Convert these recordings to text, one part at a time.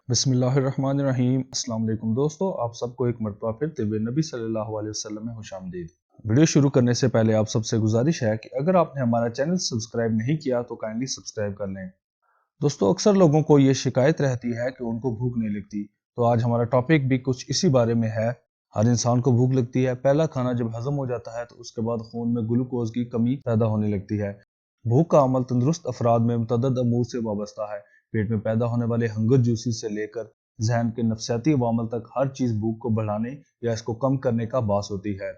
बिस्मिल्लाहिर्रहमानिर्रहीम। अस्सलाम वालेकुम दोस्तों, आप सबको एक मरतबा फिर तिब्बे नबी सल्लल्लाहु अलैहि वसल्लम में खुशामदीद। वीडियो शुरू करने से पहले आप सबसे गुजारिश है कि अगर आपने हमारा चैनल सब्सक्राइब नहीं किया तो काइंडली सब्सक्राइब कर लें। दोस्तों, अक्सर लोगों को ये शिकायत रहती है कि उनको भूख नहीं लगती, तो आज हमारा टॉपिक भी कुछ इसी बारे में है। हर इंसान को भूख लगती है। पहला खाना जब हजम हो जाता है तो उसके बाद खून में ग्लूकोज की कमी पैदा होने लगती है। भूख का अमल तंदुरुस्त अफराद में मुतअद्दिद अमूर से वाबस्ता है। पेट में पैदा होने वाले हंगर जूसेस से लेकर जहन के नफसियाती अवामल तक हर चीज भूख को बढ़ाने या इसको कम करने का बास होती है।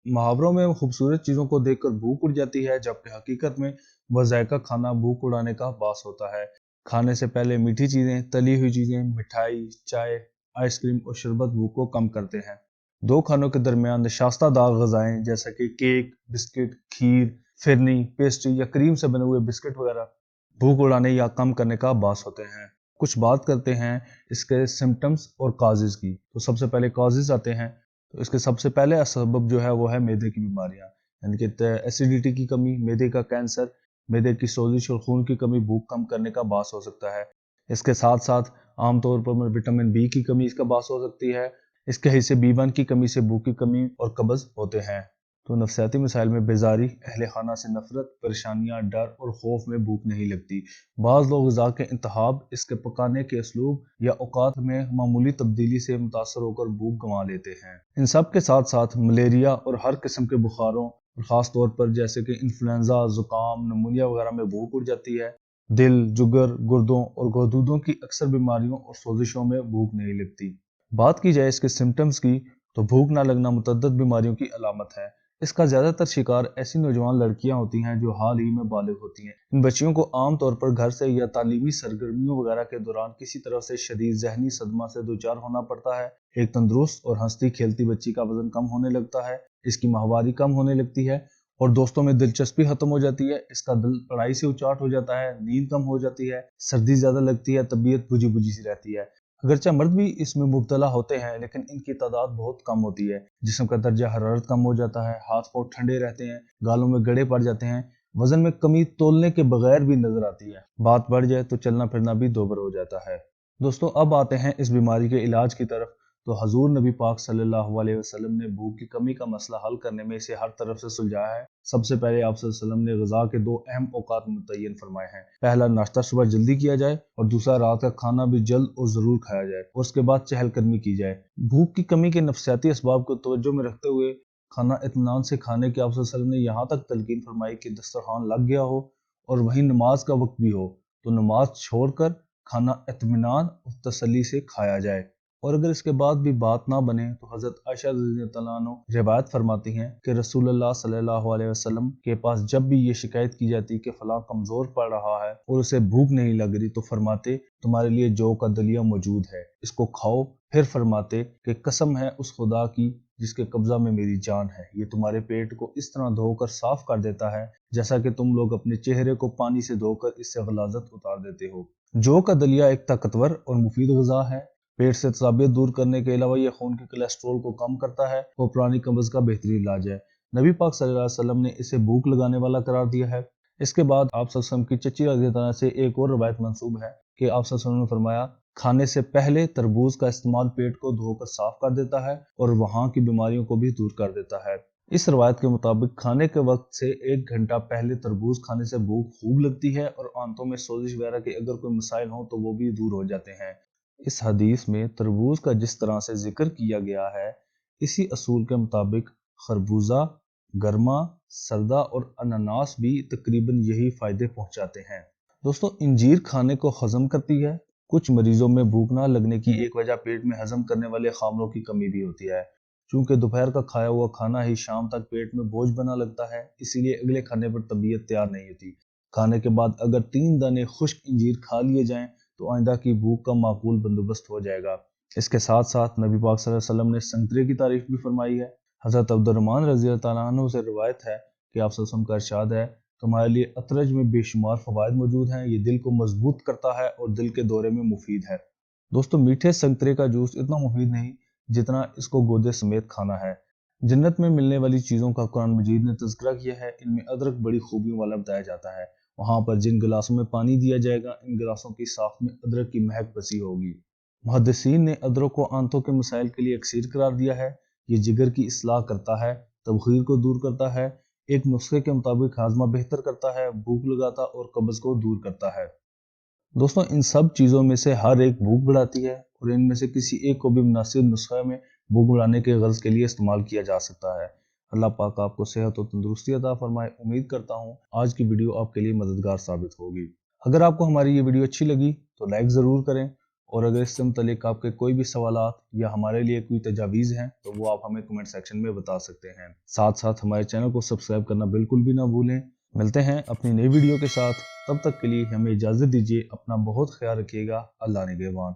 मुहावरों में खूबसूरत चीजों को देखकर भूख उड़ जाती है, जबकि हकीकत में वह जायका खाना भूख उड़ाने का बास होता है। खाने से पहले मीठी चीजें, तली हुई चीजें, मिठाई, चाय, आइसक्रीम और शरबत भूख को कम करते हैं। दो खानों के दरमियान नशास्तादार गजाएं जैसे कि केक, बिस्किट, खीर, फिरनी, पेस्ट्री या क्रीम से बने हुए बिस्किट वगैरह भूख उड़ाने या कम करने का बास होते हैं। कुछ बात करते हैं इसके सिम्टम्स और काजेज की। तो सबसे पहले काजेज आते हैं। तो इसके सबसे पहले सबब जो है वो है मैदे की बीमारियां, यानी कि एसिडिटी की कमी, मैदे का कैंसर, मैदे की सोजिश और खून की कमी भूख कम करने का बास हो सकता है। इसके साथ साथ आमतौर पर विटामिन बी की कमी इसका बास हो सकती है। इसके हिस्से B1 की कमी से भूख की कमी और कब्ज होते हैं। तो नफसियाती मसाइल में बेजारी, अहले खाना से नफरत, परेशानियां, डर और खौफ में भूख नहीं लगती। बाज़ लोग ग़िज़ा के इंतखाब, इसके पकाने के असलूब या औकात में मामूली तब्दीली से मुतासर होकर भूख गंवा लेते हैं। इन सब के साथ साथ मलेरिया और हर किस्म के बुखारों और ख़ास तौर पर जैसे कि इन्फ्लुएंजा, ज़ुकाम, नमूनिया वगैरह में भूख उड़ जाती है। दिल, जुगर, गुर्दों और गदूदों की अक्सर बीमारियों और सोजिशों में भूख नहीं लगती। बात की जाए इसके सिम्टम्स की, तो भूख ना लगना मुतअद्दिद बीमारियों की अलामत है। इसका ज्यादातर शिकार ऐसी नौजवान लड़कियां होती हैं जो हाल ही में बालिग होती हैं। इन बच्चियों को आम तौर पर घर से या तालीमी सरगर्मियों वगैरह के दौरान किसी तरह से शदीद जहनी सदमा से दो चार होना पड़ता है। एक तंदुरुस्त और हंसती खेलती बच्ची का वजन कम होने लगता है, इसकी माहवारी कम होने लगती है और दोस्तों में दिलचस्पी खत्म हो जाती है। इसका दिल पढ़ाई से उचाट हो जाता है, नींद कम हो जाती है, सर्दी ज्यादा लगती है, तबीयत बुझी बुझी सी रहती है। अगरचे मर्द भी इसमें मुब्तला होते हैं, लेकिन इनकी तादाद बहुत कम होती है। जिस्म का दर्जा हरारत कम हो जाता है, हाथ पांव ठंडे रहते हैं, गालों में गड़े पड़ जाते हैं, वजन में कमी तोलने के बगैर भी नजर आती है। बात बढ़ जाए तो चलना फिरना भी दोबर हो जाता है। दोस्तों, अब आते हैं इस बीमारी के इलाज की तरफ। तो हजूर नबी पाक सल्लल्लाहु अलैहि वसल्लम ने भूख की कमी का मसला हल करने में इसे हर तरफ से सुलझाया है। सबसे पहले आप सल्लल्लाहु अलैहि वसल्लम ने ग़िज़ा के दो अहम औकात मुतय्यन फरमाए हैं। पहला, नाश्ता सुबह जल्दी किया जाए और दूसरा, रात का खाना भी जल्द और जरूर खाया जाए और उसके बाद चहलकदमी की जाए। भूख की कमी के नफसियाती असबाब को तवज्जो में रखते हुए खाना इत्मीनान से खाने की आप सल्लल्लाहु अलैहि वसल्लम ने यहाँ तक तलकीन फरमाई कि दस्तरखान लग गया हो और वहीं नमाज का वक्त भी हो तो नमाज छोड़कर खाना इत्मीनान और तसल्ली से खाया जाए। और अगर इसके बाद भी बात ना बने तो हजरत आयशा रज़ियल्लाहु अन्हा रिवायत फरमाती हैं कि रसूलुल्लाह सल्लल्लाहु अलैहि वसल्लम के पास जब भी ये शिकायत की जाती कि फलां कमजोर पड़ रहा है और उसे भूख नहीं लग रही, तो फरमाते तुम्हारे लिए जौ का दलिया मौजूद है, इसको खाओ। फिर फरमाते कि कसम है उस खुदा की जिसके कब्जा में मेरी जान है, ये तुम्हारे पेट को इस तरह धोकर साफ कर देता है जैसा कि तुम लोग अपने चेहरे को पानी से धोकर इससे गलाजत उतार देते हो। जौ का दलिया एक ताकतवर और मुफीद ग़िज़ा है। पेट से तेजाबियत दूर करने के अलावा ये खून के कोलेस्ट्रॉल को कम करता है और पुरानी कब्ज का बेहतरीन इलाज है। नबी पाक सल्लल्लाहु अलैहि वसल्लम ने इसे भूख लगाने वाला करार दिया है। इसके बाद आप सल्लल्लाहु अलैहि वसल्लम की चची रज़ियल्लाहु अन्हा से एक और रवायत मंसूब है कि आप सल्लल्लाहु अलैहि वसल्लम ने फरमाया, खाने से पहले तरबूज का इस्तेमाल पेट को धोकर साफ कर देता है और वहां की बीमारियों को भी दूर कर देता है। इस रवायत के मुताबिक खाने के वक्त से एक घंटा पहले तरबूज खाने से भूख खूब लगती है और आंतों में सोजिश वगैरह के अगर कोई मसाइल हो तो वो भी दूर हो जाते हैं। इस हदीस में तरबूज का जिस तरह से जिक्र किया गया है, इसी असूल के मुताबिक खरबूजा, गरमा, सरदा और अनानास भी तकरीबन यही फायदे पहुंचाते हैं। दोस्तों, इंजीर खाने को हजम करती है। कुछ मरीजों में भूख ना लगने की एक वजह पेट में हजम करने वाले खामलों की कमी भी होती है। चूंकि दोपहर का खाया हुआ खाना ही शाम तक पेट में बोझ बना लगता है, इसीलिए अगले खाने पर तबीयत तैयार नहीं होती। खाने के बाद अगर 3 दाने खुश्क इंजीर खा लिए जाएं तो आइंदा की भूख का माकूल बंदोबस्त हो जाएगा। इसके साथ साथ नबी पाक सल्लल्लाहु अलैहि वसल्लम ने संतरे की तारीफ भी फरमाई है। हजरत अब्दुर्रहमान रज़ियल्लाहु अन्हु से रिवायत है कि आप सल्लल्लाहु अलैहि वसल्लम का इरशाद है, तुम्हारे लिए अतरज में बेशुमार फवायद मौजूद हैं, ये दिल को मजबूत करता है और दिल के दौरे में मुफीद है। दोस्तों, मीठे संतरे का जूस इतना मुफीद नहीं जितना इसको गोदे समेत खाना है। जन्नत में मिलने वाली चीज़ों का कुरान मजीद ने तज़किरा किया है, इनमें अदरक बड़ी खूबियों वाला बताया जाता है। वहां पर जिन गिलासों में पानी दिया जाएगा, इन गिलासों की साख में अदरक की महक बसी होगी। محدثین نے ادرک کو آنتوں کے مسائل کے لیے اکسیر قرار دیا ہے۔ یہ جگر کی اصلاح کرتا ہے، تبخیر کو دور کرتا ہے، ایک نسخے کے مطابق ہاضمہ بہتر کرتا ہے، بھوک لگاتا اور قبض کو دور کرتا ہے۔ دوستوں ان سب چیزوں میں سے ہر ایک بھوک بڑھاتی ہے اور ان میں سے کسی ایک کو بھی مناسب نسخے میں بھوک بڑھانے کے غرض کے لیے استعمال کیا جا سکتا ہے۔ اللہ پاک آپ کو صحت و تندرستی عطا فرمائے۔ امید کرتا ہوں آج کی ویڈیو آپ کے لیے مددگار ثابت ہوگی۔ اگر آپ کو ہماری یہ ویڈیو اچھی لگی تو لائک ضرور کریں، اور اگر اس سے متعلق آپ کے کوئی بھی سوالات یا ہمارے لیے کوئی تجاویز ہیں تو وہ آپ ہمیں کمنٹ سیکشن میں بتا سکتے ہیں۔ ساتھ ساتھ ہمارے چینل کو سبسکرائب کرنا بالکل بھی نہ بھولیں۔ ملتے ہیں اپنی نئی ویڈیو کے ساتھ، تب تک کے لیے ہمیں اجازت دیجیے۔ اپنا بہت خیال رکھیے گا۔ اللہ نگہبان۔